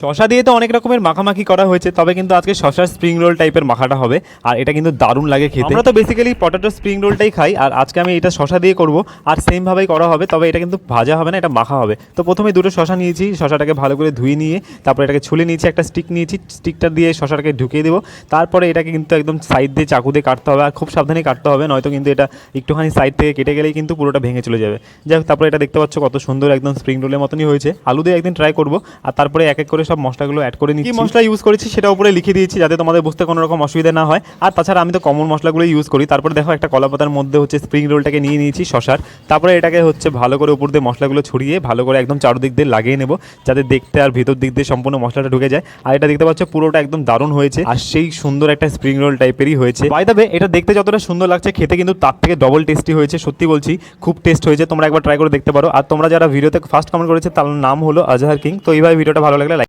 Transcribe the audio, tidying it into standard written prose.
শশা দিয়ে তো অনেক রকমের মাখামাখি করা হয়েছে, তবে কিন্তু আজকে শশার স্প্রিং রোল টাইপের মাখাটা হবে, আর এটা কিন্তু দারুণ লাগে খেতে। আমরা তো বেসিক্যালি পটেটো স্প্রিং রোলটাই খাই, আর আজকে আমি এটা শশা দিয়ে করব, আর সেমভাবেই করা হবে, তবে এটা কিন্তু ভাজা হবে না, এটা মাখা হবে। তো প্রথমে দুটো শশা নিয়েছি, শশাটাকে ভালো করে ধুয়ে নিয়ে তারপরে এটাকে ছুলে নিয়েছি, একটা স্টিক নিয়েছি, স্টিকটা দিয়ে শশাটাকে ঢুকিয়ে দেবো। তারপরে এটাকে কিন্তু একদম সাইড দিয়ে চাকু দিয়ে কাটতে হবে, আর খুব সাবধানে কাটতে হবে, নয়তো কিন্তু এটা একটুখানি সাইড থেকে কেটে গেলেই কিন্তু পুরোটা ভেঙে চলে যাবে। যাই হোক, তারপরে এটা দেখতে পাচ্ছ কত সুন্দর একদম স্প্রিং রোলের মতনই হয়েছে। আলু দিয়ে একদিন ট্রাই করবো, আর তারপরে এক এক করে সব মশলাগুলো অ্যাড করে নিচ্ছি। কি মশলা ইউজ করেছি সেটা উপরে লিখে দিয়েছি, যাতে তোমাদের বুঝতে কোনো রকম অসুবিধা না হয়। আর তাছাড়া আমি তো কমন মশলাগুলো ইউজ করি। তারপরে দেখো একটা কলাপাতার মধ্যে হচ্ছে স্প্রিং রোলটাকে নিয়ে নিয়েছি শশার, তারপরে এটাকে হচ্ছে ভালো করে উপর দিয়ে মশলাগুলো ছড়িয়ে ভালো করে একদম চারদিক দিয়ে লাগিয়ে নেবো, যাতে দেখতে আর ভিতর দিক দিয়ে সম্পূর্ণ মশলাটা ঢুকে যায়। আর এটা দেখতে পাচ্ছ পুরোটা একদম দারুণ হয়েছে, আর সেই সুন্দর একটা স্প্রিং রোল টাইপেরই হয়েছে। বাই দ্য ওয়ে, এটা দেখতে যতটা সুন্দর লাগছে, খেতে কিন্তু তার থেকে ডবল টেস্টি হয়েছে। সত্যি বলছি, খুব টেস্ট হয়েছে। তোমরা একবার ট্রাই করে দেখতে পারো। আর তোমরা যারা ভিডিওতে ফার্স্ট কমেন্ট করেছে তার নাম হলো আজহার কিং। তো এইভাবে ভিডিওটা ভালো লাগলে